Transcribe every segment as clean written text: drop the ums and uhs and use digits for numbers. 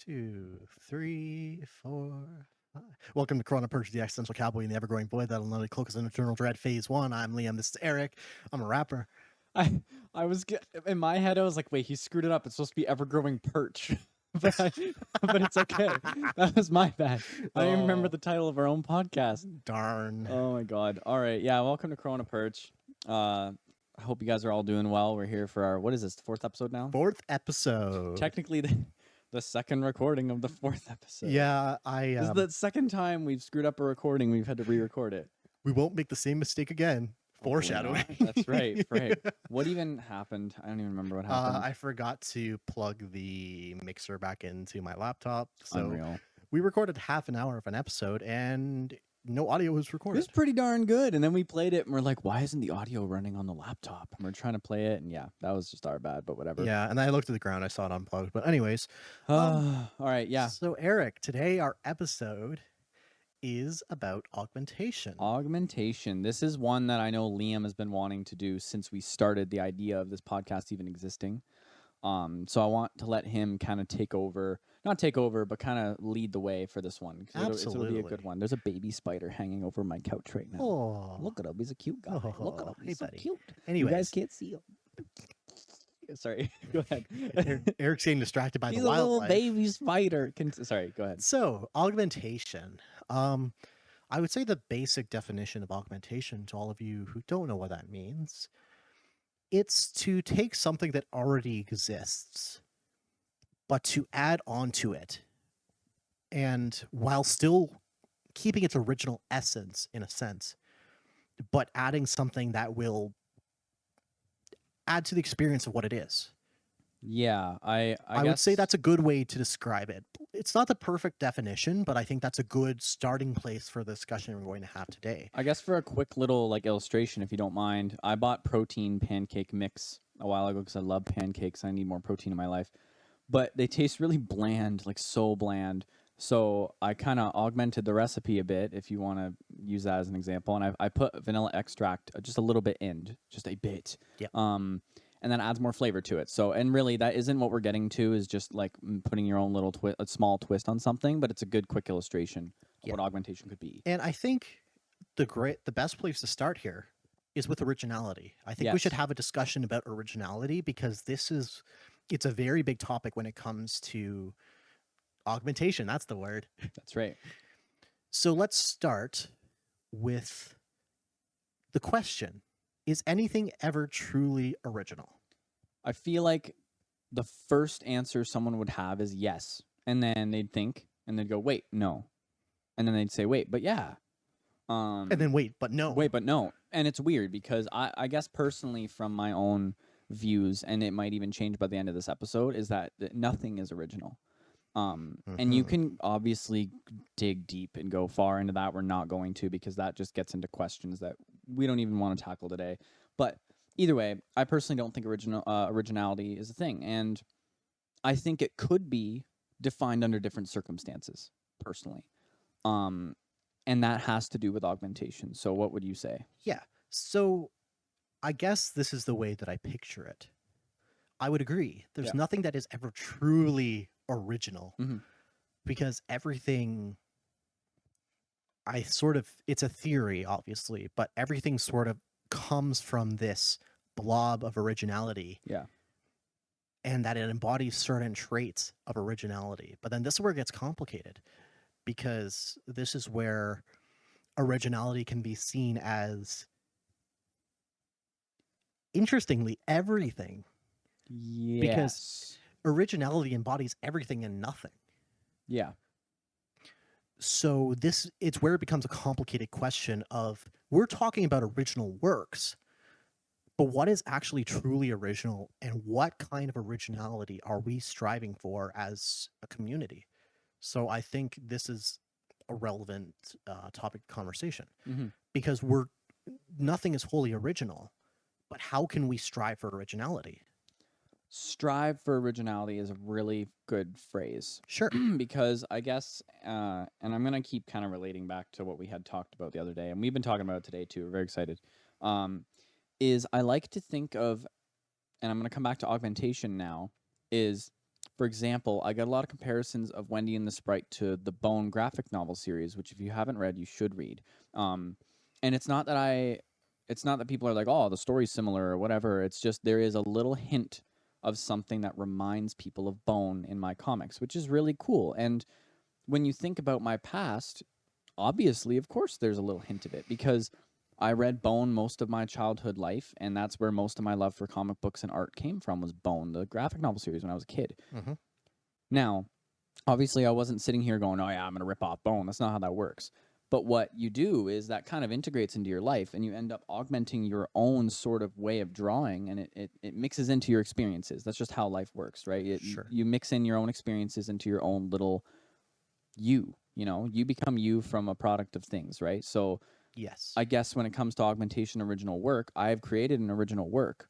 2, 3, 4, 5. Welcome to Perch, the Accidental Cowboy and the Ever-Growing Boy that'll not only cloak us in Eternal Dread Phase 1. I'm Liam, this is Eric. I'm a rapper. In my head, I was like, wait, he screwed it up. It's supposed to be ever-growing perch. but it's okay. That was my bad. I don't even remember the title of our own podcast. Darn. Oh my god. All right. Yeah, welcome to Corona Perch. I hope you guys are all doing well. We're here for our, what is this, 4th episode now? 4th episode. Technically the second recording of the 4th episode. Yeah, This is the second time we've screwed up a recording. We've had to re-record it. We won't make the same mistake again. Foreshadowing. That's right. Right. What even happened? I don't even remember what happened. I forgot to plug the mixer back into my laptop. So Unreal. we recorded half an hour of an episode and no audio was recorded. It was pretty darn good. And then we played it and we're like, why isn't the audio running on the laptop? And we're trying to play it. And yeah, that was just our bad, but whatever. Yeah. And I looked at the ground. I saw it unplugged. But anyways. All right. Yeah. So Eric, today our episode is about augmentation. Augmentation. This is one that I know Liam has been wanting to do since we started the idea of this podcast even existing. So I want to let him kind of not take over, but kind of lead the way for this one. Absolutely. It'll be a good one. There's a baby spider hanging over my couch right now. Oh, Look at him. He's a cute guy. Look at him. He's so buddy. cute. Anyways. You guys can't see him. Sorry. Go ahead. Eric's getting distracted by He's the a little wildlife. baby spider. Sorry, go ahead. So augmentation. I would say the basic definition of augmentation to all of you who don't know what that means, it's to take something that already exists, but to add on to it. And while still keeping its original essence in a sense, but adding something that will add to the experience of what it is. Yeah, I would say that's a good way to describe it. It's not the perfect definition, but I think that's a good starting place for the discussion we're going to have today. I guess for a quick little illustration, if you don't mind, I bought protein pancake mix a while ago because I love pancakes. I need more protein in my life, but they taste really bland, like so bland. So I kind of augmented the recipe a bit, if you want to use that as an example. And I put vanilla extract just a little bit in, just a bit. Yep. And then adds more flavor to it. So, and really, that isn't what we're getting to, is just like putting your own little a small twist on something, but it's a good quick illustration of what augmentation could be. And I think the best place to start here is with originality. I think we should have a discussion about originality because it's a very big topic when it comes to augmentation. That's the word. That's right. So let's start with the question. Is anything ever truly original? I feel like the first answer someone would have is yes. And then they'd think, and they'd go, wait, no. And then they'd say, wait, but yeah. And then wait, but no. Wait, but no. And it's weird because I guess personally from my own views, and it might even change by the end of this episode, is that nothing is original. And you can obviously dig deep and go far into that. We're not going to, because that just gets into questions that we don't even want to tackle today. But either way, I personally don't think originality is a thing. And I think it could be defined under different circumstances, personally. And that has to do with augmentation. So what would you say? Yeah. So I guess this is the way that I picture it. I would agree. There's nothing that is ever truly original because everything it's a theory obviously, but everything sort of comes from this blob of originality. Yeah. And that it embodies certain traits of originality. But then this is where it gets complicated, because this is where originality can be seen as, interestingly, everything. Yes. Because originality embodies everything and nothing. Yeah. So it's where it becomes a complicated question of, we're talking about original works, but what is actually truly original, and what kind of originality are we striving for as a community? So I think this is a relevant topic of conversation, because nothing is wholly original, but how can we strive for originality? Strive for originality is a really good phrase. Sure. Because I guess, and I'm going to keep kind of relating back to what we had talked about the other day, and we've been talking about it today too, we're very excited, is I like to think of, and I'm going to come back to augmentation now, is For example, I got a lot of comparisons of Wendy and the Sprite to the Bone graphic novel series, which if you haven't read, you should read. And it's not that people are like, oh, the story's similar or whatever. It's just there is a little hint of something that reminds people of Bone in my comics, which is really cool. And when you think about my past, obviously, of course, there's a little hint of it because I read Bone most of my childhood life, and that's where most of my love for comic books and art came from, was Bone, the graphic novel series when I was a kid. Mm-hmm. Now, obviously, I wasn't sitting here going, oh, yeah, I'm going to rip off Bone. That's not how that works. But what you do is that kind of integrates into your life, and you end up augmenting your own sort of way of drawing, and it mixes into your experiences. That's just how life works, right? Sure. You mix in your own experiences into your own little you become you from a product of things, right? So Yes. I guess when it comes to augmentation original work, I've created an original work.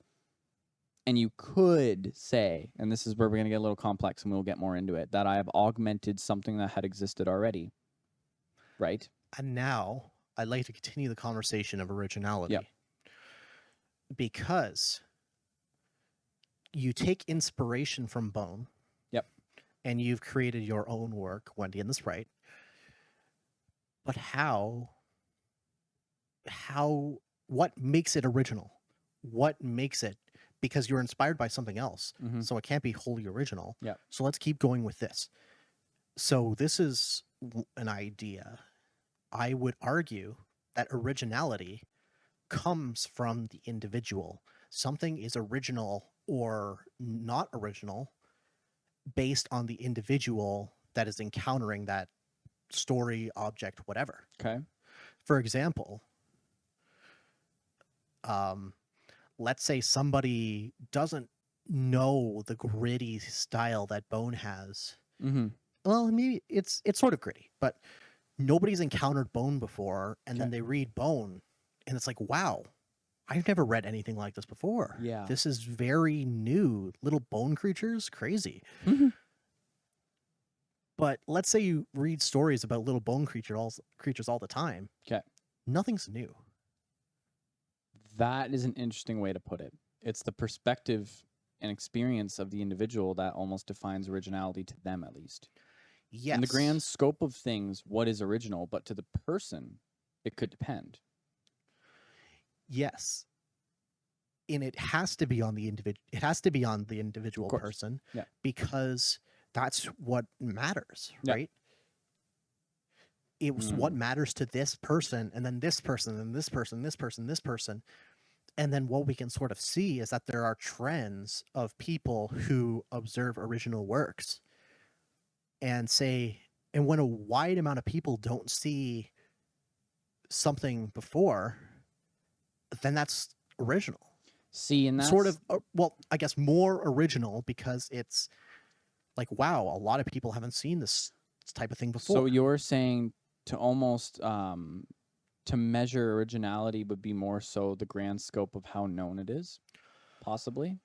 And you could say, and this is where we're going to get a little complex and we'll get more into it, that I have augmented something that had existed already. Right? And now I'd like to continue the conversation of originality. Yep. Because you take inspiration from Bone. Yep. And you've created your own work, Wendy and the Sprite. But what makes it original? What makes it, because you're inspired by something else, so it can't be wholly original. Yep. So let's keep going with this. So this is an idea. I would argue that originality comes from the individual. Something is original or not original based on the individual that is encountering that story, object, whatever. Okay. For example, let's say somebody doesn't know the gritty style that Bone has. Mm-hmm. Well, maybe it's sort of gritty, but nobody's encountered Bone before, and then they read Bone, and it's like, wow, I've never read anything like this before. Yeah. This is very new. Little bone creatures, crazy. Mm-hmm. But let's say you read stories about little bone creatures all the time. Okay. Nothing's new. That is an interesting way to put it. It's the perspective and experience of the individual that almost defines originality to them, at least. Yes. In the grand scope of things, what is original? But to the person, it could depend. Yes. And it has to be on the individual. It has to be on the individual person, because that's what matters, right? It was what matters to this person, and then this person, and this person, this person, this person. And then what we can sort of see is that there are trends of people who observe original works and say, and when a wide amount of people don't see something before, then that's original. See, and that's sort of, well, I guess more original because it's like, wow, a lot of people haven't seen this type of thing before. So you're saying to almost to measure originality would be more so the grand scope of how known it is, possibly?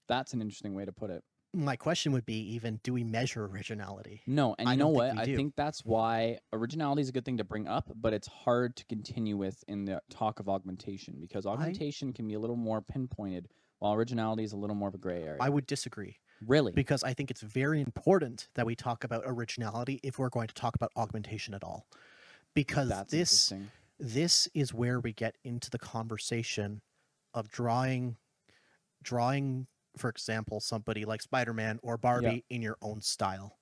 That's an interesting way to put it. My question would be, even, do we measure originality? No, and you know what? I do. think that's why originality is a good thing to bring up, but it's hard to continue with in the talk of augmentation, because augmentation can be a little more pinpointed, while originality is a little more of a gray area. I would disagree. Really? Because I think it's very important that we talk about originality if we're going to talk about augmentation at all. Because this is where we get into the conversation of drawing, for example, somebody like Spider-Man or Barbie in your own style,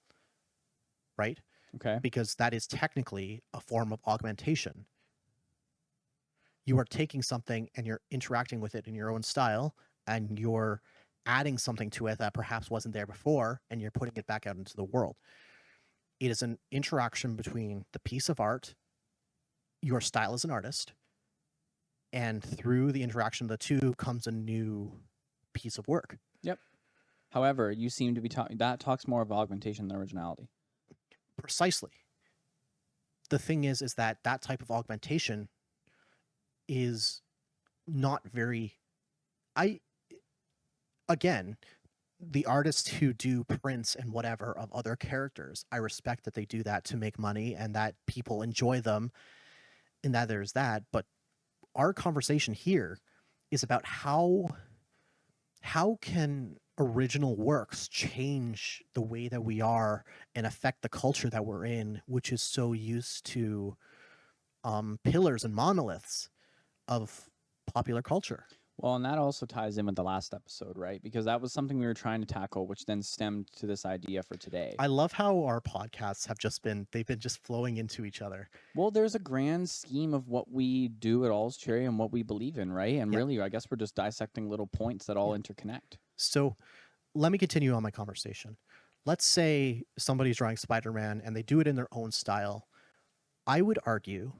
right? Okay. Because that is technically a form of augmentation. You are taking something and you're interacting with it in your own style, and you're adding something to it that perhaps wasn't there before, and you're putting it back out into the world. It is an interaction between the piece of art, your style as an artist, and through the interaction of the two comes a new piece of work. Yep. However, you seem to be talking, that talks more of augmentation than originality. Precisely. The thing is that type of augmentation is not very... Again, the artists who do prints and whatever of other characters, I respect that they do that to make money and that people enjoy them, and that there's that. But our conversation here is about how can original works change the way that we are and affect the culture that we're in, which is so used to pillars and monoliths of popular culture. Well, and that also ties in with the last episode, right? Because that was something we were trying to tackle, which then stemmed to this idea for today. I love how our podcasts have they've been just flowing into each other. Well, there's a grand scheme of what we do at All's Cherry and what we believe in, right? And really, I guess we're just dissecting little points that all interconnect. So let me continue on my conversation. Let's say somebody's drawing Spider-Man and they do it in their own style. I would argue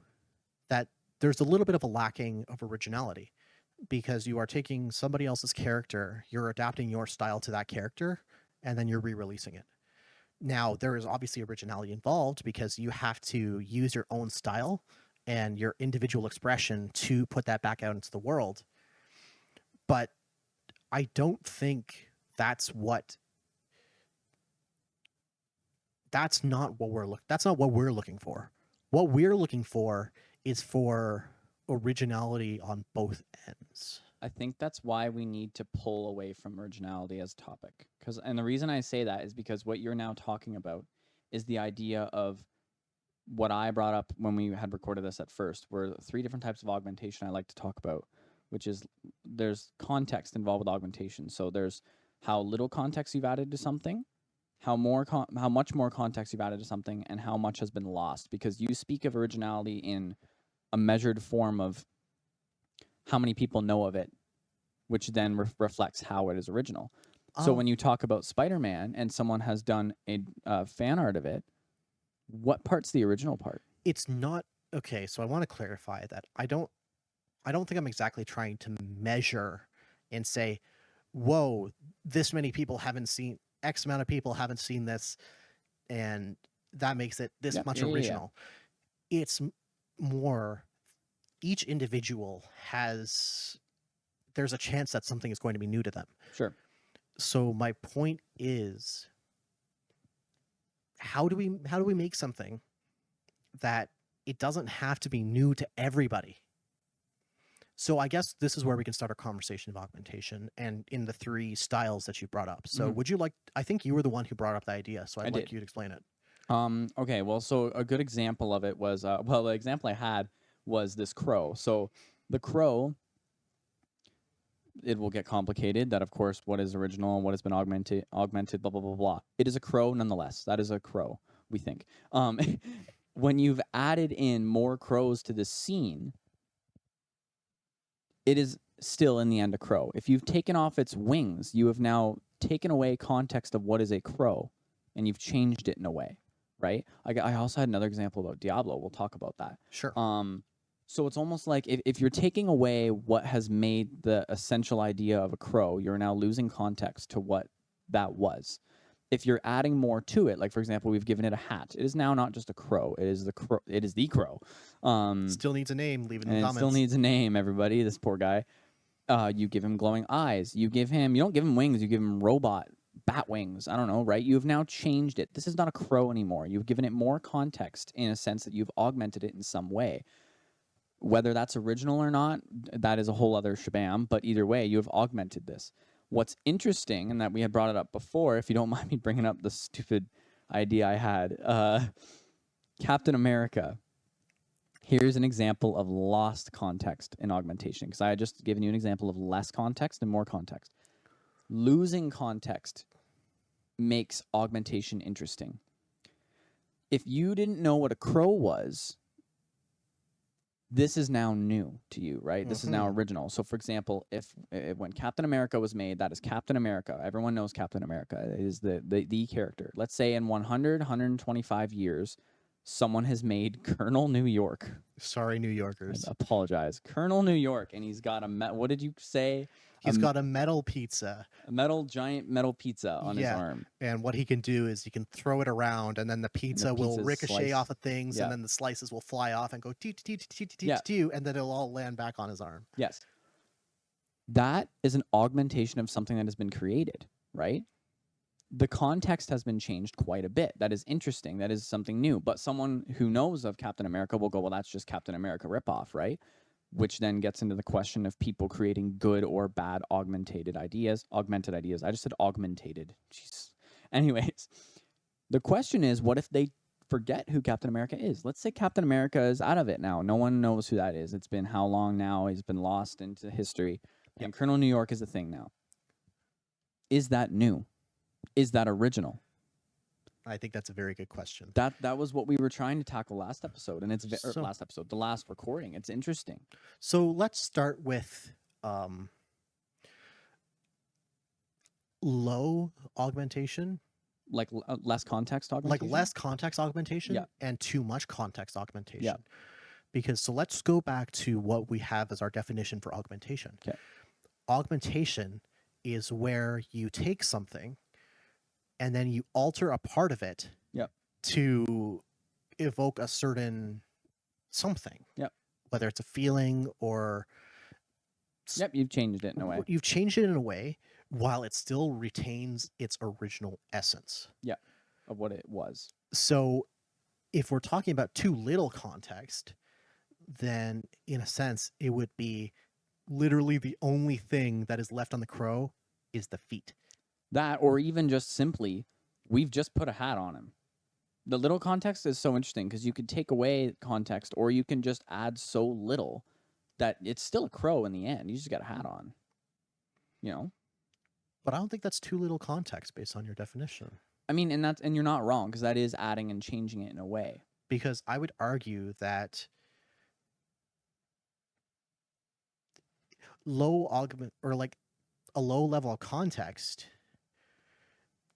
that there's a little bit of a lacking of originality, because you are taking somebody else's character, you're adapting your style to that character, and then you're re-releasing it. Now, there is obviously originality involved because you have to use your own style and your individual expression to put that back out into the world. But I don't think that's not what we're looking for. What we're looking for is for originality on both ends. I think that's why we need to pull away from originality as a topic. And the reason I say that is because what you're now talking about is the idea of what I brought up when we had recorded this at first, were 3 different types of augmentation I like to talk about, which is there's context involved with augmentation. So there's how little context you've added to something, how much more context you've added to something, and how much has been lost. Because you speak of originality in a measured form of how many people know of it, which then reflects how it is original. So when you talk about Spider-Man and someone has done a fan art of it, what part's the original part? It's not okay. So I want to clarify that I don't think I'm exactly trying to measure and say, whoa, this many people haven't seen X amount of people haven't seen this, and that makes it this much original. It's more, each individual there's a chance that something is going to be new to them. Sure. So my point is, how do we make something that it doesn't have to be new to everybody? So I guess this is where we can start our conversation of augmentation and in the 3 styles that you brought up. So would you like, I think you were the one who brought up the idea, so I'd like you to explain it. Okay, well, so a good example of it was, the example I had was this crow. So the crow, it will get complicated that, of course, what is original and what has been augmented, blah, blah, blah, blah. It is a crow nonetheless. That is a crow, we think. When you've added in more crows to the scene, it is still in the end a crow. If you've taken off its wings, you have now taken away context of what is a crow, and you've changed it in a way, right? I also had another example about Diablo. We'll talk about that. Sure. So it's almost like if you're taking away what has made the essential idea of a crow, you're now losing context to what that was. If you're adding more to it, like for example, we've given it a hat. It is now not just a crow. It is the crow. It is the crow. Still needs a name. Leave it in the comments. It still needs a name. Everybody, this poor guy. You give him glowing eyes. You don't give him wings. You give him robot bat wings. I don't know, right? You have now changed it. This is not a crow anymore. You've given it more context in a sense that you've augmented it in some way. Whether that's original or not, that is a whole other shabam. But either way, you have augmented this. What's interesting, and that we had brought it up before, if you don't mind me bringing up the stupid idea I had, Captain America. Here's an example of lost context in augmentation, because I had just given you an example of less context and more context. Losing context makes augmentation interesting. If you didn't know what a crow was, this is now new to you, right? This is now original. So, for example, if when Captain America was made, that is Captain America. Everyone knows Captain America. It is the character. Let's say in 125 years, someone has made Colonel New York. Sorry, New Yorkers. I apologize. Colonel New York, and he's got what did you say? He's got a metal pizza. A giant metal pizza on his arm. And what he can do is he can throw it around, and then the pizza will ricochet off of things, and then the slices will fly off and go and then it'll all land back on his arm. Yes. That is an augmentation of something that has been created, right? The context has been changed quite a bit. That is interesting. That is something new. But someone who knows of Captain America will go, well, that's just Captain America ripoff, right? which then gets into the question of people creating good or bad augmented ideas. I just said augmentated. Jeez. Anyways, the question is, what if they forget who Captain America is? Let's say Captain America is out of it now. No one knows who that is. It's been how long now? He's been lost into history. Yep. And Colonel New York is a thing now. Is that new? Is that original? I think that's a very good question. That was what we were trying to tackle last episode, and the last recording. It's interesting. So let's start with low augmentation, Like less context augmentation? like less context augmentation, Yeah. and too much context augmentation. Yeah. Because so let's go back to what we have as our definition for augmentation. Okay. Augmentation is where you take something and then you alter a part of it Yep. to evoke a certain something. Yep. Whether it's a feeling or Yep, you've changed it in a way. you've changed it in a way while it still retains its original essence. Of what it was. So if we're talking about too little context, then in a sense it would be literally the only thing that is left on the crow is the feet. That, or even just simply, we've just put a hat on him. The little context is so interesting because you could take away context, or you can just add so little that it's still a crow in the end. You just got a hat on. You know? But I don't think that's too little context based on your definition. I mean, and you're not wrong, because that is adding and changing it in a way. Because I would argue that low augment, or like a low level of context,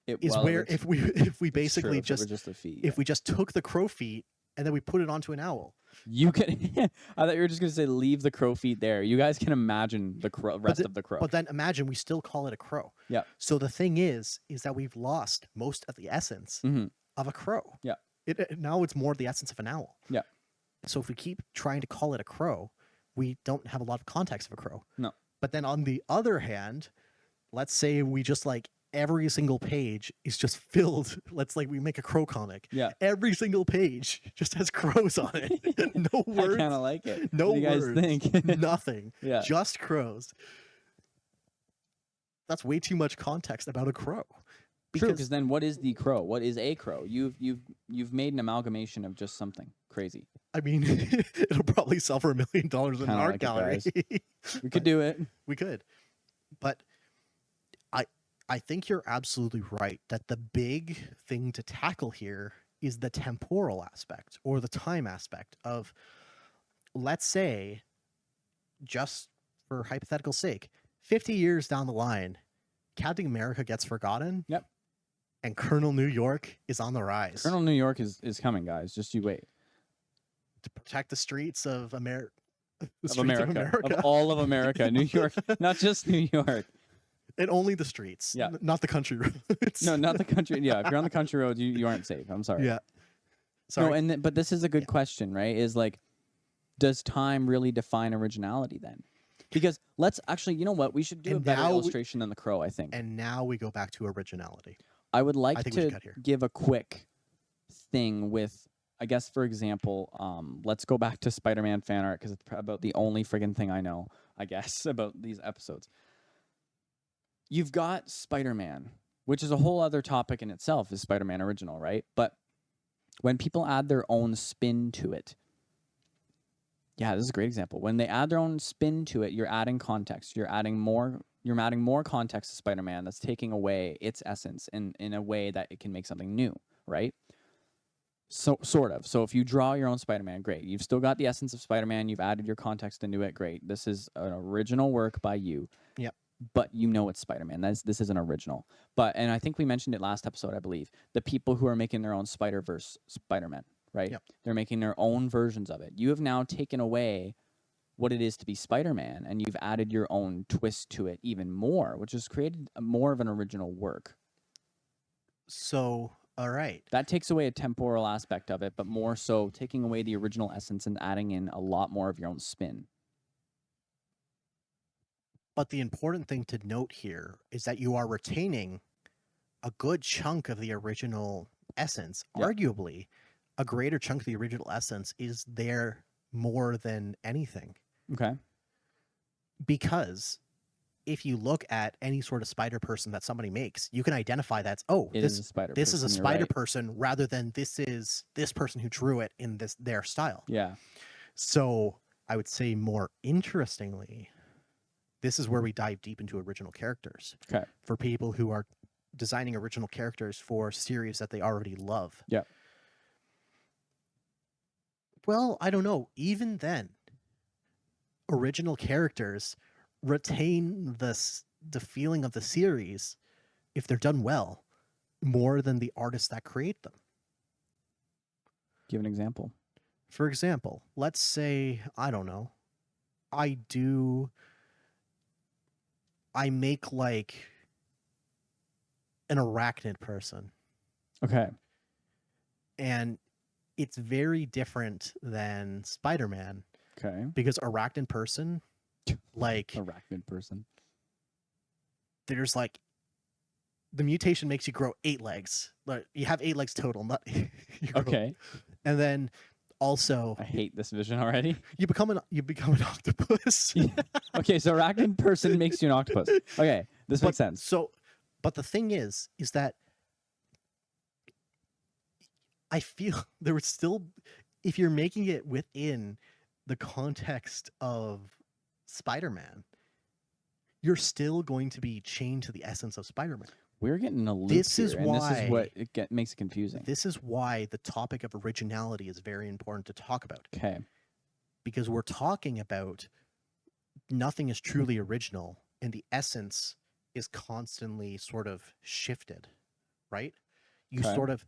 is where if we basically just the feet, if we just took the crow feet and then we put it onto an owl. You could. I thought you were just gonna say leave the crow feet there. You guys can imagine the rest of the crow. But then imagine we still call it a crow. Yeah. So the thing is that we've lost most of the essence of a crow. Yeah. Now it's more the essence of an owl. Yeah. So if we keep trying to call it a crow, we don't have a lot of context of a crow. No. But then on the other hand, let's say we just like every single page is just filled. Let's like we make a crow comic. Yeah. Every single page just has crows on it. No words. I kind of like it. No what do you guys words. think? Nothing. Yeah. Just crows. That's way too much context about a crow. True, because then what is the crow? What is a crow? You've made an amalgamation of just something crazy. I mean, it'll probably sell for $1 million in an Kinda art like it, gallery. We could do it. We could. But I think you're absolutely right that the big thing to tackle here is the temporal aspect or the time aspect of, let's say, just for hypothetical sake, 50 years down the line, Captain America gets forgotten. Yep. And Colonel New York is on the rise. Colonel New York is coming, guys. Just you wait. To protect the streets of America. Of all of America. New York, not just New York. And only the streets. Yeah. Not the country roads. No, not the country. Yeah, if you're on the country roads, you aren't safe. I'm sorry. Yeah. Sorry. No, but this is a good question, right? Is like, does time really define originality then? Because let's actually, you know what? We should do a better illustration than the crow, I think. And now we go back to originality. I would like think to give a quick thing with, I guess, for example, let's go back to Spider-Man fan art because it's about the only friggin' thing I know, I guess, about these episodes. You've got Spider-Man, which is a whole other topic in itself, is Spider-Man original, right? But when people add their own spin to it, yeah, this is a great example. When they add their own spin to it, you're adding context. You're adding more context to Spider-Man that's taking away its essence in a way that it can make something new, right? So sort of. So if you draw your own Spider-Man, great. You've still got the essence of Spider-Man. You've added your context into it. Great. This is an original work by you. Yep. But you know it's Spider-Man. This is an original. And I think we mentioned it last episode, I believe. The people who are making their own Spider-Verse Spider-Man, right? Yep. They're making their own versions of it. You have now taken away what it is to be Spider-Man, and you've added your own twist to it even more, which has created more of an original work. So, all right. That takes away a temporal aspect of it, but more so taking away the original essence and adding in a lot more of your own spin. But the important thing to note here is that you are retaining a good chunk of the original essence. Yep. Arguably, a greater chunk of the original essence is there more than anything. Okay. Because if you look at any sort of spider person that somebody makes, you can identify that's, oh, It is a spider this is a person. You're spider right. person rather than this is this person who drew it in their style. Yeah. So I would say more interestingly, this is where we dive deep into original characters Okay. for people who are designing original characters for series that they already love. Yeah. Well, I don't know. Even then, original characters retain the feeling of the series if they're done well more than the artists that create them. Give an example. For example, let's say, I don't know, I make like an arachnid person, Okay. and it's very different than Spider-Man Okay. because arachnid person, like, Arachnid person. there's like the mutation makes you grow 8 legs. Like, you have 8 legs total, not Okay. And then also I hate this vision already. you become an octopus. Okay, so arachnid person makes you an octopus. Okay, this makes sense. But the thing is that I feel there would still, if you're making it within the context of Spider-Man, you're still going to be chained to the essence of Spider-Man. We're getting a loop This here, is and this is what why makes it confusing. This is why the topic of originality is very important to talk about. Okay. Because we're talking about nothing is truly original, and the essence is constantly sort of shifted, right? You Okay. sort of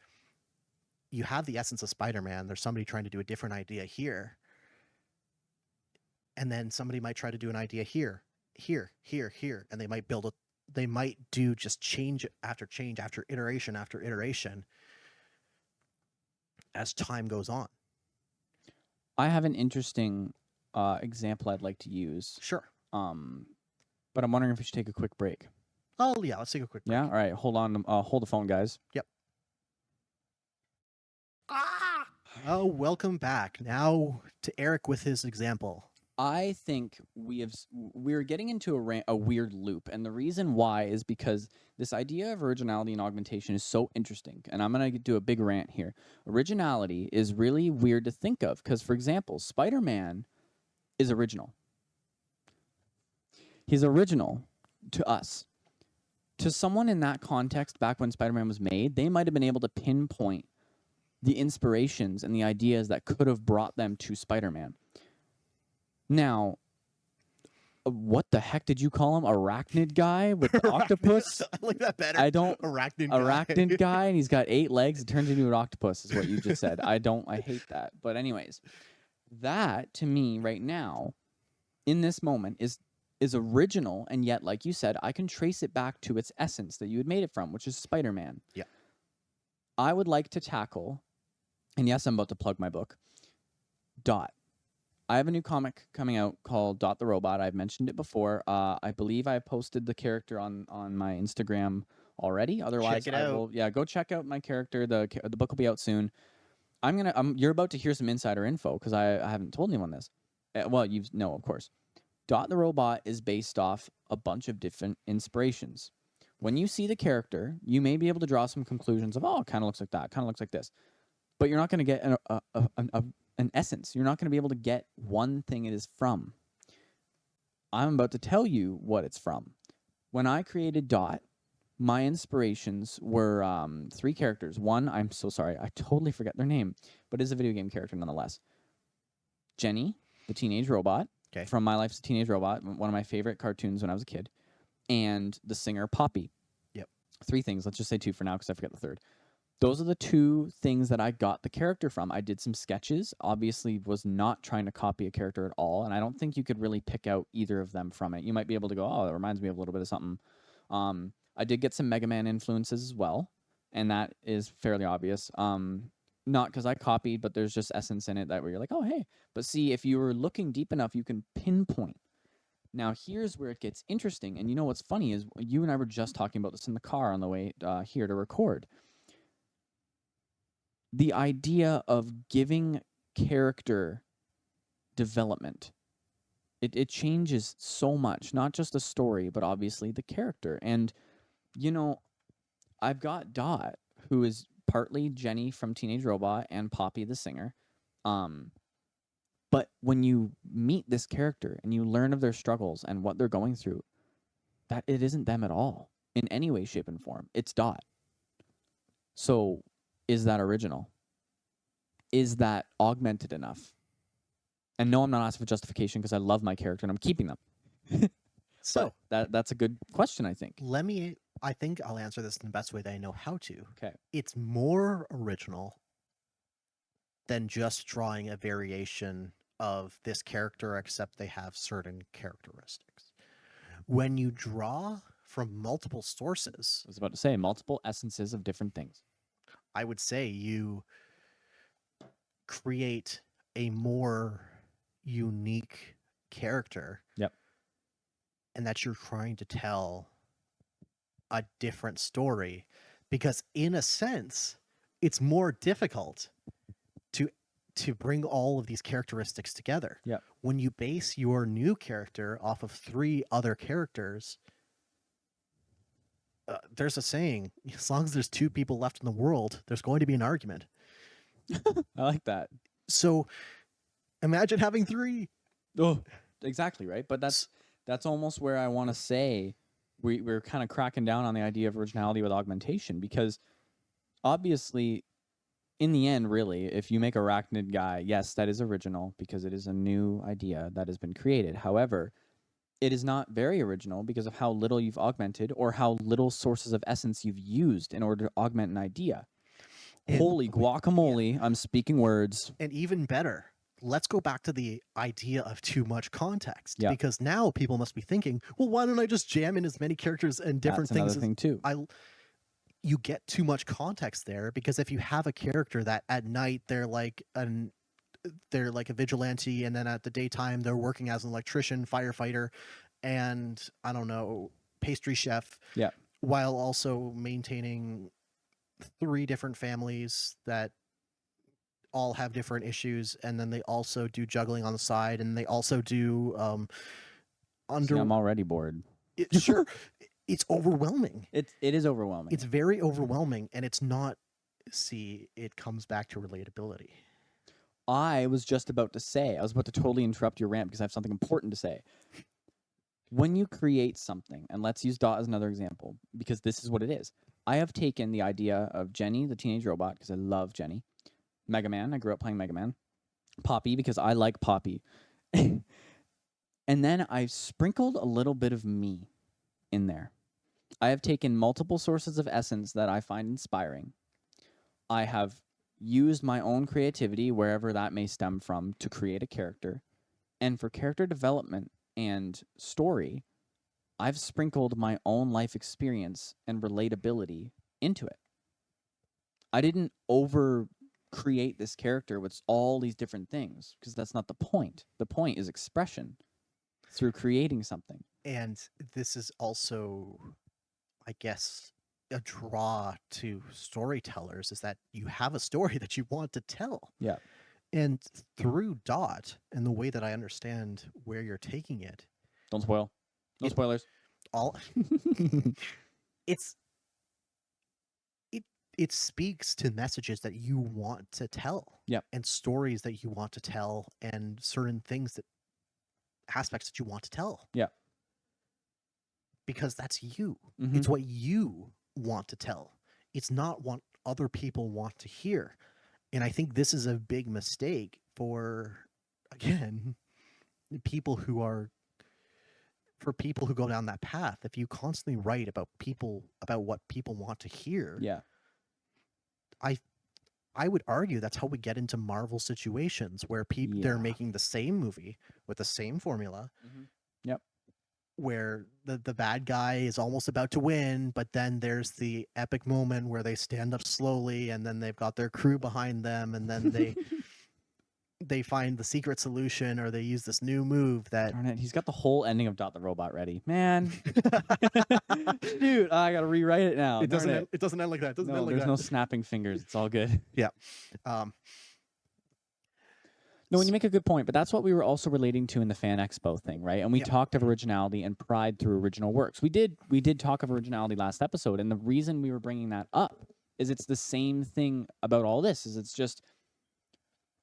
you have the essence of Spider-Man. There's somebody trying to do a different idea here, and then somebody might try to do an idea here, and they might they might do just change after iteration after iteration as time goes on. I have an interesting example I'd like to use. Sure. But I'm wondering if we should take a quick break. Oh yeah, let's take a quick break. Yeah. All right. Hold on. Hold the phone, guys. Yep. Oh, welcome back. Now to Eric with his example. I think we're getting into a weird loop, and the reason why is because this idea of originality and augmentation is so interesting, and I'm going to do a big rant here. Originality is really weird to think of because, for example, Spider-Man is original. He's original to us. To someone in that context, back when Spider-Man was made, they might have been able to pinpoint the inspirations and the ideas that could have brought them to Spider-Man. Now, what the heck did you call him? Arachnid guy with the octopus? I like that better. Arachnid guy, and he's got 8 legs. It turns into an octopus, is what you just said. I hate that. But anyways, that to me right now, in this moment, is original, and yet, like you said, I can trace it back to its essence that you had made it from, which is Spider-Man. Yeah. I would like to tackle, and yes, I'm about to plug my book, Dot. I have a new comic coming out called Dot the Robot. I've mentioned it before. I believe I posted the character on my Instagram already. Otherwise, check it out. Yeah, go check out my character. The book will be out soon. You're about to hear some insider info because I haven't told anyone this. Well, you know, of course. Dot the Robot is based off a bunch of different inspirations. When you see the character, you may be able to draw some conclusions of, oh, it kind of looks like that, kind of looks like this. But you're not going to get an essence. You're not going to be able to get one thing it is from. I'm about to tell you what it's from. When I created Dot, my inspirations were 3 characters. One, I'm so sorry, I totally forget their name, but is a video game character nonetheless. Jenny, the teenage robot, from My Life's a Teenage Robot, one of my favorite cartoons when I was a kid, and the singer Poppy. Yep. 3 things. Let's just say 2 for now because I forget the third. Those are the 2 things that I got the character from. I did some sketches, obviously was not trying to copy a character at all, and I don't think you could really pick out either of them from it. You might be able to go, oh, that reminds me of a little bit of something. I did get some Mega Man influences as well, and that is fairly obvious. Not because I copied, but there's just essence in it that where you're like, oh, hey. But see, if you were looking deep enough, you can pinpoint. Now, here's where it gets interesting, and you know what's funny is you and I were just talking about this in the car on the way here to record. The idea of giving character development It changes so much, not just the story, but obviously the character. And you know, I've got Dot, who is partly Jenny from Teenage Robot and Poppy the singer. Um, but when you meet this character and you learn of their struggles and what they're going through, that it isn't them at all in any way, shape, and form. It's Dot. So is that original? Is that augmented enough? And no, I'm not asking for justification because I love my character and I'm keeping them. So that's a good question, I think. I think I'll answer this in the best way that I know how to. Okay. It's more original than just drawing a variation of this character, except they have certain characteristics. When you draw from multiple sources, I was about to say multiple essences of different things. I would say you create a more unique character. Yep. And that you're trying to tell a different story, because in a sense it's more difficult to bring all of these characteristics together. Yeah. When you base your new character off of 3 other characters, there's a saying, as long as there's 2 people left in the world, there's going to be an argument. I like that. So imagine having 3. Oh, exactly, right? But that's almost where I want to say we're kind of cracking down on the idea of originality with augmentation, because obviously in the end, really, if you make Arachnid guy, yes, that is original because it is a new idea that has been created. However, it is not very original because of how little you've augmented or how little sources of essence you've used in order to augment an idea. And holy guacamole, I'm speaking words. And even better, let's go back to the idea of too much context. Yeah. Because now people must be thinking, well, why don't I just jam in as many characters and different That's things? Another thing too. You get too much context there, because if you have a character that at night they're like a vigilante, and then at the daytime they're working as an electrician, firefighter, and I don't know, pastry chef. Yeah. While also maintaining 3 different families that all have different issues, and then they also do juggling on the side, and they also do See, I'm already bored. Sure. It's overwhelming. It is overwhelming. It's very overwhelming, and it's not. See, it comes back to relatability. I was just about to say, I was about to totally interrupt your rant because I have something important to say. When you create something, and let's use Dot as another example, because this is what it is. I have taken the idea of Jenny, the teenage robot, because I love Jenny. Mega Man, I grew up playing Mega Man. Poppy, because I like Poppy. And then I've sprinkled a little bit of me in there. I have taken multiple sources of essence that I find inspiring. I have used my own creativity, wherever that may stem from, to create a character. And for character development and story, I've sprinkled my own life experience and relatability into it. I didn't over create this character with all these different things, because that's not the point. The point is expression through creating something. And this is also, I guess, a draw to storytellers, is that you have a story that you want to tell. Yeah. And through Dot, and the way that I understand where you're taking it, Don't spoil. No spoilers. all it speaks to messages that you want to tell. Yep. And stories that you want to tell, and certain things aspects that you want to tell. Yeah. Because that's you. Mm-hmm. It's what you want to tell. It's not what other people want to hear. And I think this is a big mistake for, again, people who go down that path. If you constantly write about what people want to hear, yeah, I would argue that's how we get into Marvel situations where they're making the same movie with the same formula. Mm-hmm. Yep. Where the bad guy is almost about to win, but then there's the epic moment where they stand up slowly, and then they've got their crew behind them, and then they find the secret solution, or they use this new move that... Darn it, he's got the whole ending of Dot the Robot ready. Man. Dude, I gotta rewrite it now. It doesn't end like that. There's no snapping fingers. It's all good. Yeah. No, when you make a good point, but that's what we were also relating to in the Fan Expo thing, right? And we Yep. talked of originality and pride through original works. We did talk of originality last episode, and the reason we were bringing that up is it's the same thing about all this. Is it's just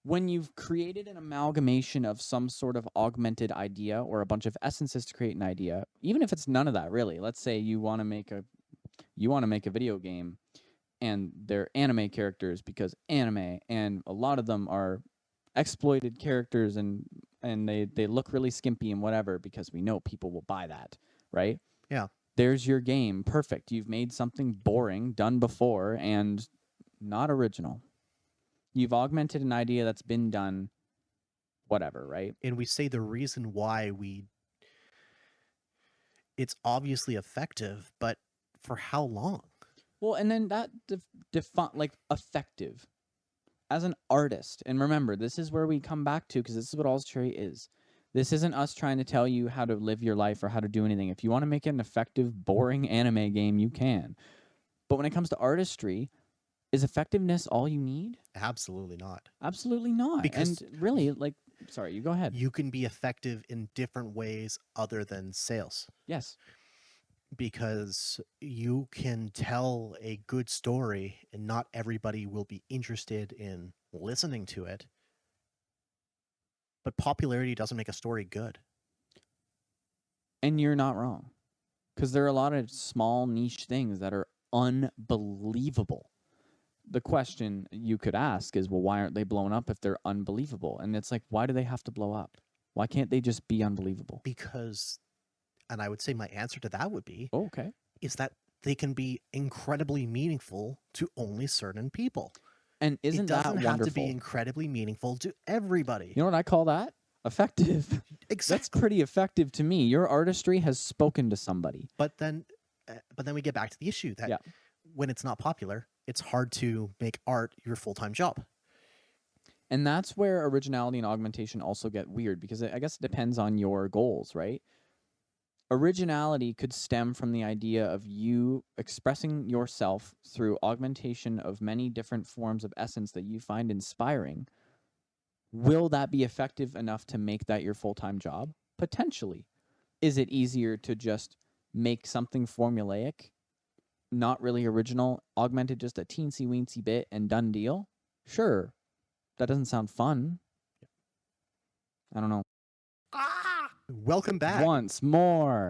when you've created an amalgamation of some sort of augmented idea or a bunch of essences to create an idea, even if it's none of that really. Let's say you want to make a video game and they're anime characters because anime, and a lot of them are exploited characters and they look really skimpy and whatever because we know people will buy that, right? Yeah. There's your game. Perfect. You've made something boring, done before, and not original. You've augmented an idea that's been done, whatever, right? And we say the reason why it's obviously effective, but for how long? Well, and then that define like effective as an artist. And remember, this is where we come back to, because this is what All's Cherry is. This isn't us trying to tell you how to live your life or how to do anything. If you want to make an effective, boring anime game, you can. But when it comes to artistry, is effectiveness all you need? Absolutely not. Absolutely not. Because and really, like, sorry, you go ahead. You can be effective in different ways other than sales. Yes. Because you can tell a good story and not everybody will be interested in listening to it. But popularity doesn't make a story good. And you're not wrong. Because there are a lot of small niche things that are unbelievable. The question you could ask is, well, why aren't they blown up if they're unbelievable? And it's like, why do they have to blow up? Why can't they just be unbelievable? Because, and I would say my answer to that would be, okay, is that they can be incredibly meaningful to only certain people. And isn't that wonderful? It doesn't have to be incredibly meaningful to everybody. You know what I call that? Effective. Exactly. That's pretty effective to me. Your artistry has spoken to somebody. But then we get back to the issue that when it's not popular, it's hard to make art your full-time job. And that's where originality and augmentation also get weird, because I guess it depends on your goals, right? Originality could stem from the idea of you expressing yourself through augmentation of many different forms of essence that you find inspiring. Will that be effective enough to make that your full-time job? Potentially. Is it easier to just make something formulaic, not really original, augmented just a teensy-weensy bit and done deal? Sure. That doesn't sound fun. I don't know. Welcome back. Once more.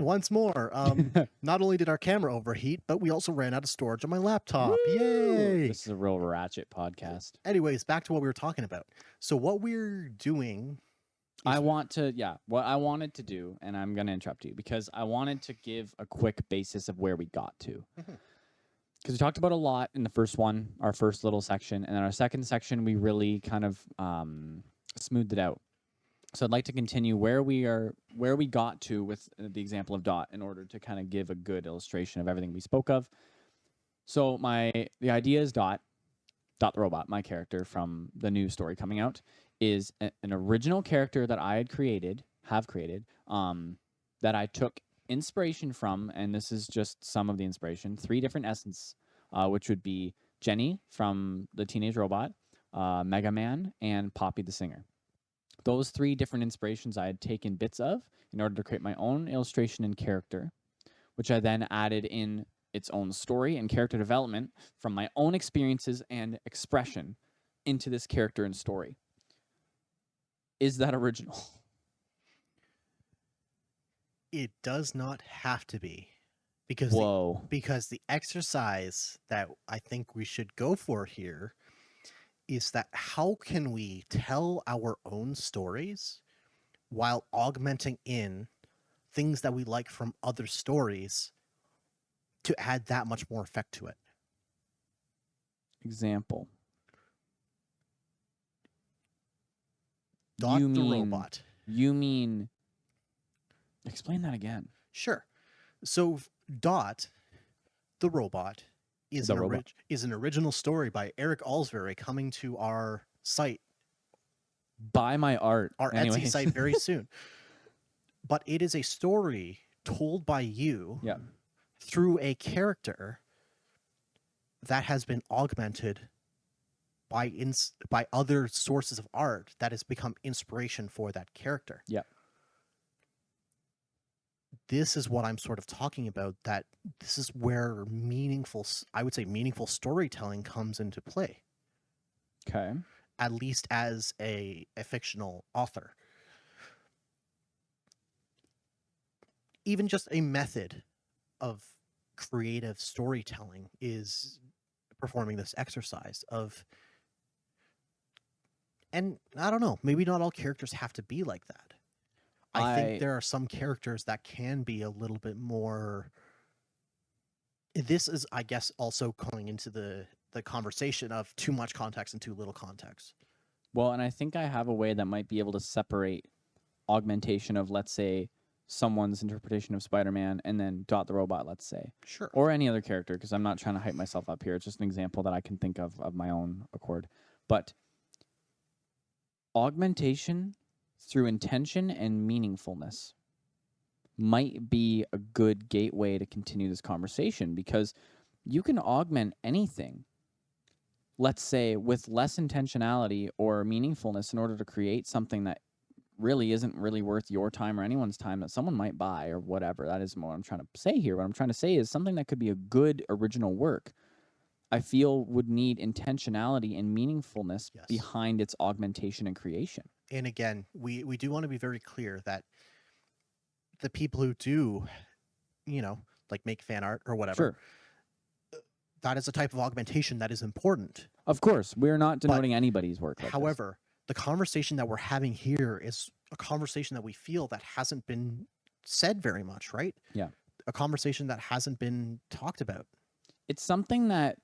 Not only did our camera overheat, but we also ran out of storage on my laptop. Woo! Yay! This is a real ratchet podcast. Anyways, back to what we were talking about. So what we're doing... what I wanted to do, and I'm going to interrupt you, because I wanted to give a quick basis of where we got to. Because we talked about a lot in the first one, our first little section, and then our second section, we really kind of smoothed it out. So I'd like to continue where we got to with the example of Dot in order to kind of give a good illustration of everything we spoke of. So the idea is Dot the robot, my character from the new story coming out, is an original character that I have created, that I took inspiration from, and this is just some of the inspiration, 3 different essence, which would be Jenny from the Teenage Robot, Mega Man, and Poppy the Singer. Those 3 different inspirations I had taken bits of in order to create my own illustration and character, which I then added in its own story and character development from my own experiences and expression into this character and story. Is that original? It does not have to be. Because the exercise that I think we should go for here is that how can we tell our own stories while augmenting in things that we like from other stories to add that much more effect to it. Example. Dot the robot. You mean... Explain that again. Sure. So Dot, the robot, is an original story by Eric Alsbury coming to our site. Buy my art. Our Etsy site very soon. But it is a story told by you through a character that has been augmented by other sources of art that has become inspiration for that character. Yeah. This is what I'm sort of talking about, that this is where I would say meaningful storytelling comes into play, Okay. at least as a fictional author. Even just a method of creative storytelling is performing this exercise of, and I don't know, maybe not all characters have to be like that. I think I there are some characters that can be a little bit more. This is, I guess, also calling into the conversation of too much context and too little context. Well, and I think I have a way that might be able to separate augmentation of, let's say, someone's interpretation of Spider-Man and then Dot the Robot, let's say, Sure. or any other character, because I'm not trying to hype myself up here. It's just an example that I can think of my own accord. But augmentation through intention and meaningfulness might be a good gateway to continue this conversation, because you can augment anything, let's say, with less intentionality or meaningfulness in order to create something that really isn't really worth your time or anyone's time, that someone might buy or whatever. That isn't what I'm trying to say here. What I'm trying to say is something that could be a good original work, I feel, would need intentionality and meaningfulness Yes. behind its augmentation and creation. And again, we do want to be very clear that the people who do, like make fan art or whatever, Sure. that is a type of augmentation that is important. Of course, we're not denoting anybody's work like However, the conversation that we're having here is a conversation that we feel that hasn't been said very much, right? Yeah. A conversation that hasn't been talked about. It's something that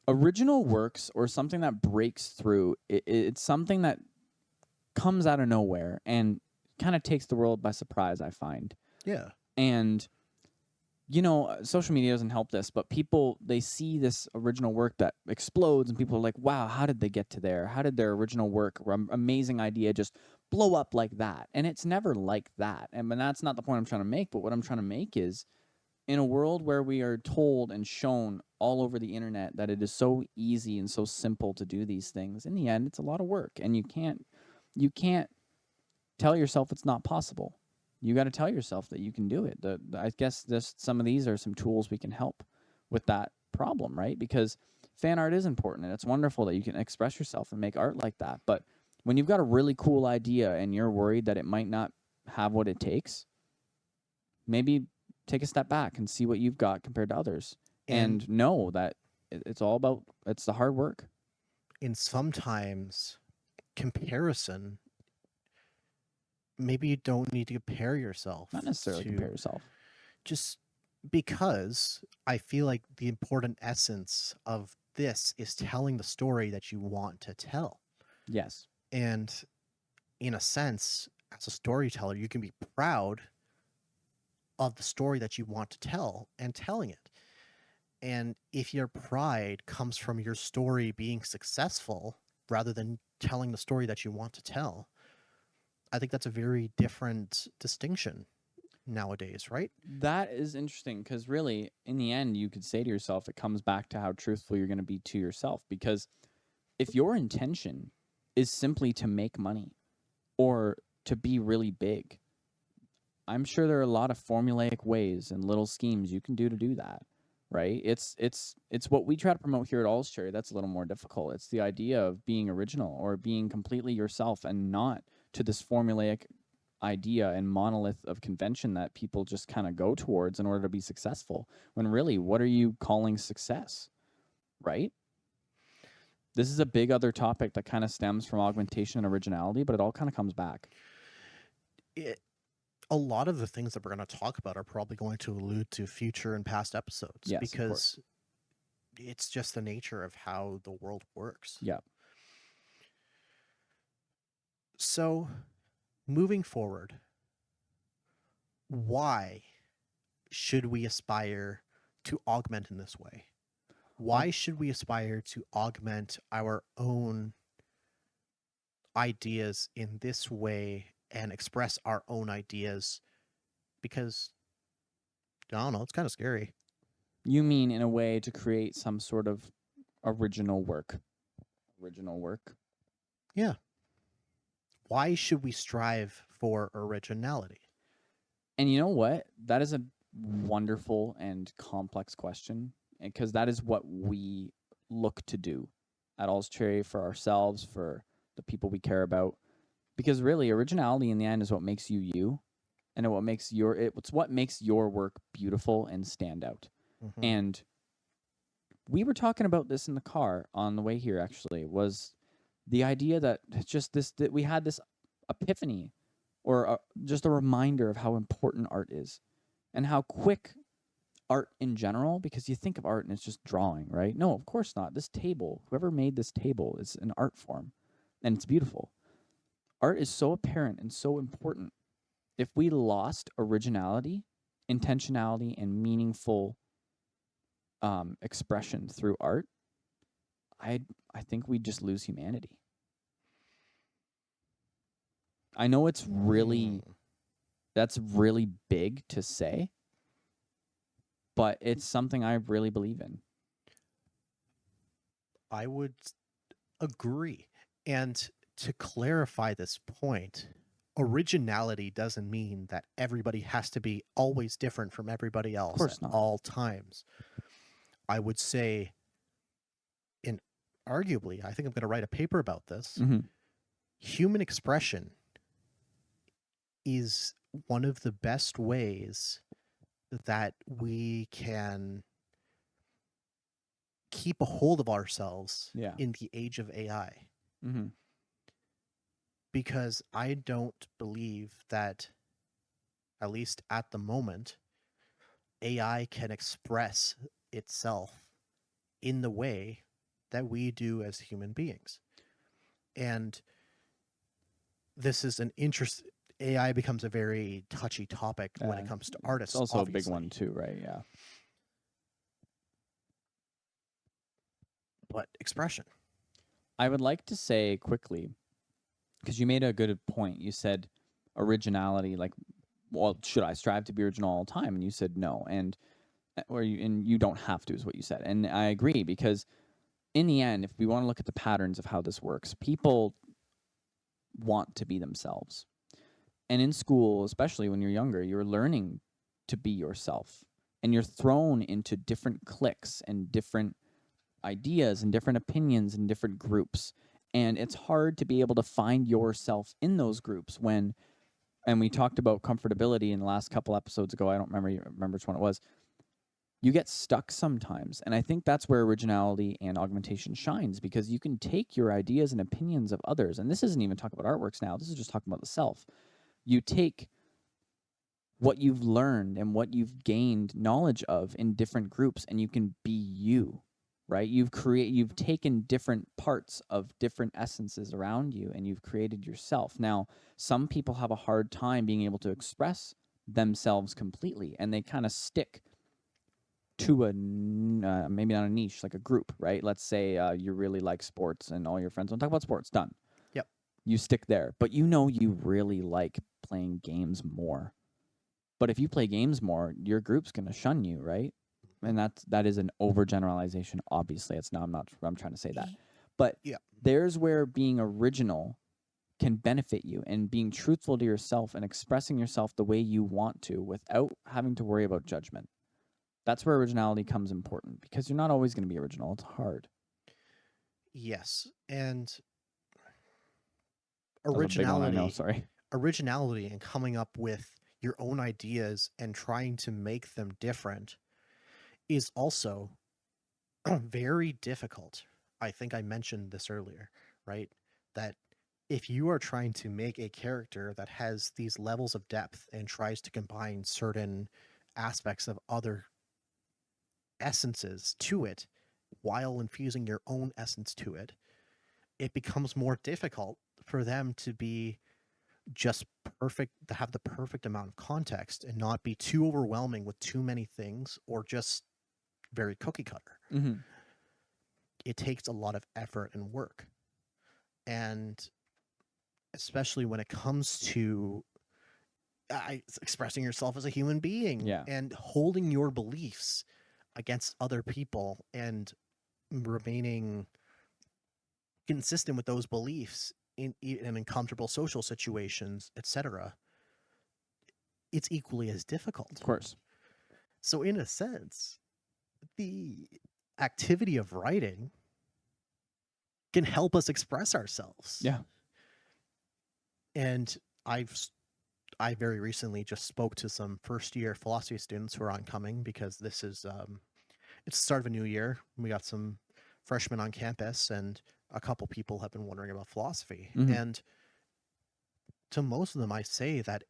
original works, or something that breaks through, it's something that comes out of nowhere and kind of takes the world by surprise, I find. Yeah. And social media doesn't help this, but people, they see this original work that explodes and people are like, wow, how did they get to there? How did their original work or amazing idea just blow up like that? And it's never like that. And that's not the point I'm trying to make, but what I'm trying to make is, in a world where we are told and shown all over the internet that it is so easy and so simple to do these things, in the end, it's a lot of work, and you can't tell yourself it's not possible. You got to tell yourself that you can do it. I guess some of these are some tools we can help with that problem, right? Because fan art is important, and it's wonderful that you can express yourself and make art like that. But when you've got a really cool idea and you're worried that it might not have what it takes, maybe take a step back and see what you've got compared to others, and know that it's the hard work. And sometimes comparison, maybe you don't need to compare yourself. Not necessarily compare yourself. Just because I feel like the important essence of this is telling the story that you want to tell. Yes. And in a sense, as a storyteller, you can be proud of the story that you want to tell and telling it. And if your pride comes from your story being successful rather than telling the story that you want to tell, I think that's a very different distinction nowadays, right? That is interesting, because really, in the end, you could say to yourself, it comes back to how truthful you're going to be to yourself. Because if your intention is simply to make money or to be really big, I'm sure there are a lot of formulaic ways and little schemes you can do to do that, right? It's what we try to promote here at All's Cherry. That's a little more difficult. It's the idea of being original or being completely yourself, and not to this formulaic idea and monolith of convention that people just kind of go towards in order to be successful, when really, what are you calling success, right? This is a big other topic that kind of stems from augmentation and originality, but it all kind of comes back. A lot of the things that we're going to talk about are probably going to allude to future and past episodes, Yes, because it's just the nature of how the world works. Yeah. So, moving forward, why should we aspire to augment in this way? Why should we aspire to augment our own ideas in this way and express our own ideas? Because, I don't know, it's kind of scary. You mean in a way to create some sort of original work? original work. Yeah. Why should we strive for originality? And you know what? That is a wonderful and complex question, because that is what we look to do at All's Cherry for ourselves, for the people we care about. Because really, originality in the end is what makes you you, and it's what makes your work beautiful and stand out. Mm-hmm. And we were talking about this in the car on the way here. Actually, was the idea that that we had this epiphany, or just a reminder of how important art is, and how quick art in general, because you think of art and it's just drawing, right? No, of course not. This table, whoever made this table, is an art form, and it's beautiful. Art is so apparent and so important. If we lost originality, intentionality, and meaningful expression through art, I I think we'd just lose humanity. I know Hmm. that's really big to say, but it's something I really believe in. I would agree. And to clarify this point, originality doesn't mean that everybody has to be always different from everybody Of else at course not. all times. I would say, and arguably, I think I'm going to write a paper about this. Mm-hmm. Human expression is one of the best ways that we can keep a hold of ourselves Yeah. in the age of AI. Mm-hmm. Because I don't believe that, at least at the moment, AI can express itself in the way that we do as human beings. And this is an interest. AI becomes a very touchy topic when it comes to It's artists, also a big one obviously. too, right? Yeah. But expression. I would like to say quickly, because you made a good point. You said originality, like, well, should I strive to be original all the time? And you said no, and you don't have to, is what you said, and I agree, because in the end, if we want to look at the patterns of how this works, people want to be themselves. And in school, especially when you're younger, you're learning to be yourself, and you're thrown into different cliques and different ideas and different opinions and different groups. And it's hard to be able to find yourself in those groups when, and we talked about comfortability in the last couple episodes ago. I don't remember which one it was. You get stuck sometimes. And I think that's where originality and augmentation shines, because you can take your ideas and opinions of others. And this isn't even talking about artworks now. This is just talking about the self. You take what you've learned and what you've gained knowledge of in different groups, and you can be you, right? You've taken different parts of different essences around you, and you've created yourself. Now, some people have a hard time being able to express themselves completely, and they kind of stick to maybe not a niche, like a group, right? Let's say you really like sports and all your friends want to talk about sports. Done. Yep. You stick there, but you really like playing games more. But if you play games more, your group's going to shun you, right? And that is an overgeneralization. Obviously, it's not. I'm trying to say that, but Yeah. there's where being original can benefit you, and being truthful to yourself and expressing yourself the way you want to without having to worry about judgment. That's where originality comes important, because you're not always going to be original. It's hard. Yes. And That was a big one, I know. originality, Sorry. originality and coming up with your own ideas and trying to make them different is also very difficult. I think I mentioned this earlier, right? That if you are trying to make a character that has these levels of depth and tries to combine certain aspects of other essences to it while infusing your own essence to it, it becomes more difficult for them to be just perfect, to have the perfect amount of context and not be too overwhelming with too many things or just very cookie cutter. Mm-hmm. It takes a lot of effort and work. And especially when it comes to expressing yourself as a human being Yeah. and holding your beliefs against other people and remaining consistent with those beliefs in uncomfortable social situations, etc., it's equally as difficult. Of course. So in a sense, the activity of writing can help us express ourselves. Yeah. And I very recently just spoke to some first year philosophy students who are oncoming, because this is it's the start of a new year. We got some freshmen on campus, and a couple people have been wondering about philosophy. Mhm. And to most of them, I say that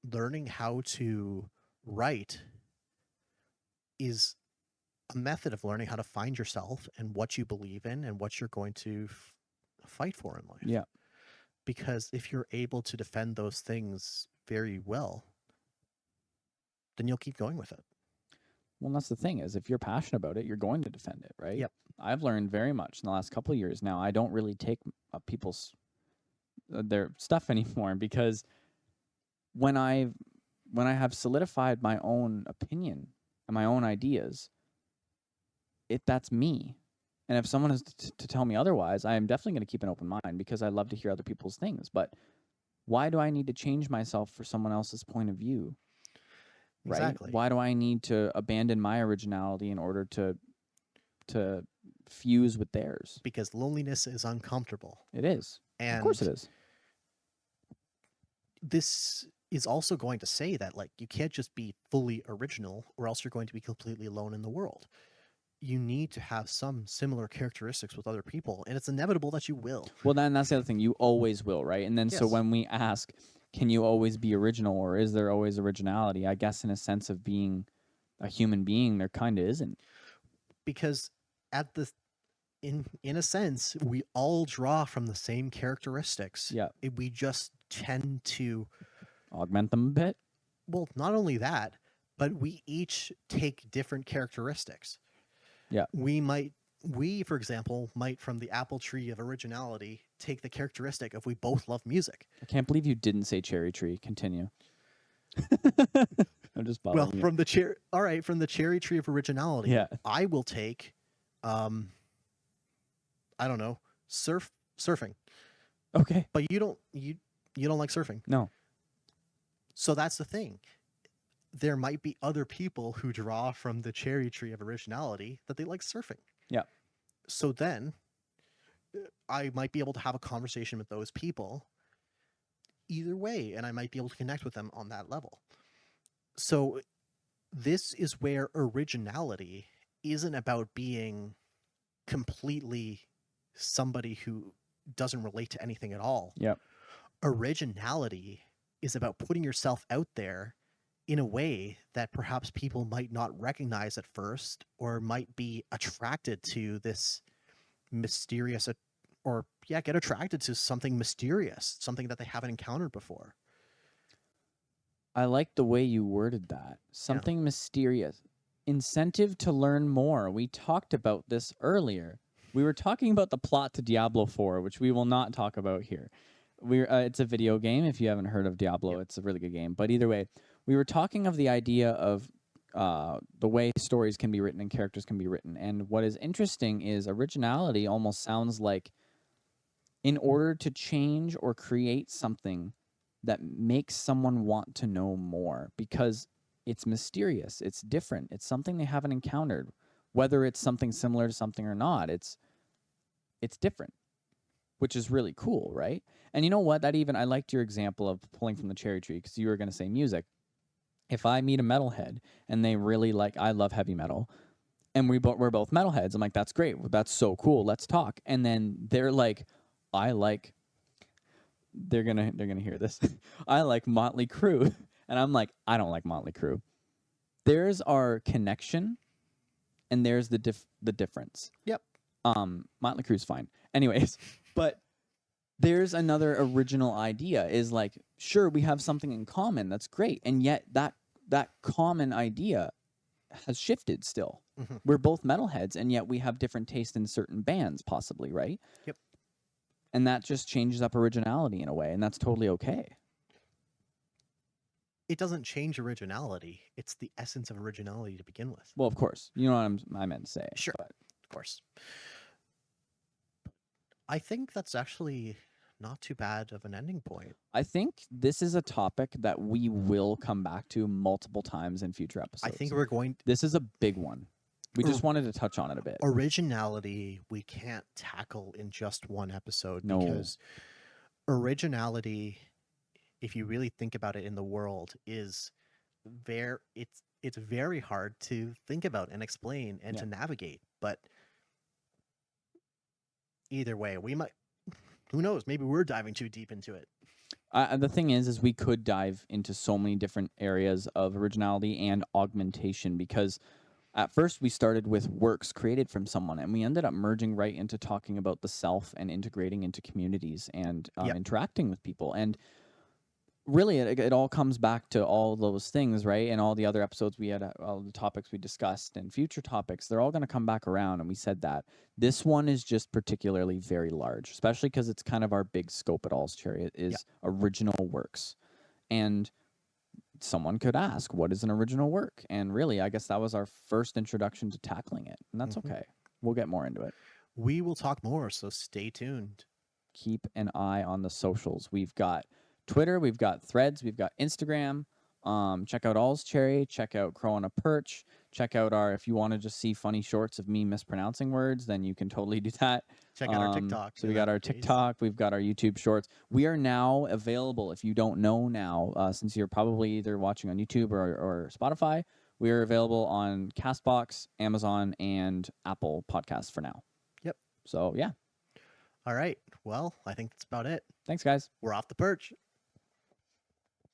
learning how to write is a method of learning how to find yourself and what you believe in and what you're going to fight for in life. Yeah. Because if you're able to defend those things very well, then you'll keep going with it. Well, that's the thing, is if you're passionate about it, you're going to defend it, right? Yep. I've learned very much in the last couple of years now. I don't really take people's their stuff anymore, because when I have solidified my own opinion and my own ideas, that's me. And if someone is to tell me otherwise, I am definitely going to keep an open mind, because I love to hear other people's things. But why do I need to change myself for someone else's point of view? Right? Exactly. Why do I need to abandon my originality in order to fuse with theirs? Because loneliness is uncomfortable. It is. And of course it is. This is also going to say that, like, you can't just be fully original, or else you're going to be completely alone in the world. You need to have some similar characteristics with other people, and it's inevitable that you will. Well, then that's the other thing. You always will, right? And then so Yes. when we ask, can you always be original, or is there always originality? I guess in a sense of being a human being, there kind of isn't. Because at the in a sense, we all draw from the same characteristics. Yeah. We just tend to Augment them a bit. Well, not only that, but we each take different characteristics. Yeah. We, for example, might, from the apple tree of originality, take the characteristic of we both love music. I can't believe you didn't say cherry tree. Continue. I'm just Well, bothering you. from the cherry tree of originality, Yeah. I will take, I don't know, surfing. Okay. But you don't like surfing. No. So that's the thing. There might be other people who draw from the cherry tree of originality that they like surfing. Yeah. So then I might be able to have a conversation with those people either way, and I might be able to connect with them on that level. So this is where originality isn't about being completely somebody who doesn't relate to anything at all. Yeah. Originality is about putting yourself out there in a way that perhaps people might not recognize at first, or might be attracted to this mysterious, get attracted to something mysterious, something that they haven't encountered before. I like the way you worded that. Something mysterious. Incentive to learn more. We talked about this earlier. We were talking about the plot to Diablo 4, which we will not talk about here. It's a video game. If you haven't heard of Diablo, it's a really good game. But either way, we were talking of the idea of the way stories can be written and characters can be written. And what is interesting is originality almost sounds like, in order to change or create something that makes someone want to know more, because it's mysterious, it's different, it's something they haven't encountered, whether it's something similar to something or not, it's different, which is really cool, right? And you know what? I liked your example of pulling from the cherry tree, because you were going to say music. If I meet a metalhead and they really I love heavy metal, and we're both metalheads, I'm like, that's great, that's so cool, let's talk. And then they're like, they're gonna hear this. I like Motley Crue, and I'm like, I don't like Motley Crue. There's our connection, and there's the difference. Yep. Motley Crue's fine. Anyways, but there's another original idea. Is like, sure, we have something in common. That's great, and yet that common idea has shifted. Still, we're both metalheads, and yet we have different taste in certain bands, possibly, right? Yep. And that just changes up originality in a way, and that's totally okay. It doesn't change originality. It's the essence of originality to begin with. Well, of course. You know what I meant to say. Sure. But of course. I think that's actually not too bad of an ending point. I think this is a topic that we will come back to multiple times in future I think episodes. we're going This is a big one. We or just wanted to touch on it a bit. originality we can't tackle in just one episode No. because originality, if you really think about it in the world, is it's very hard to think about and explain and Yeah. to navigate. But either way, we might, who knows, maybe we're diving too deep into it. The thing is we could dive into so many different areas of originality and augmentation, because at first we started with works created from someone, and we ended up merging right into talking about the self and integrating into communities and Yep. interacting with people. And really, it all comes back to all those things, right? And all the other episodes we had, all the topics we discussed and future topics, they're all going to come back around. And we said that this one is just particularly very large, especially because it's kind of our big scope at All's Cherry. It is original works. And someone could ask, what is an original work? And really, I guess that was our first introduction to tackling it. And that's okay. We'll get more into it. We will talk more, so stay tuned. Keep an eye on the socials. We've got Twitter, we've got Threads, we've got Instagram. Check out All's Cherry, check out Crow on a Perch, check out if you want to just see funny shorts of me mispronouncing words, then you can totally do that. Check out our TikTok. So we got our TikTok, we've got our YouTube shorts. We are now available, if you don't know now, since you're probably either watching on YouTube or Spotify, we are available on CastBox, Amazon, and Apple Podcasts for now. Yep. So, yeah. All right. Well, I think that's about it. Thanks, guys. We're off the perch.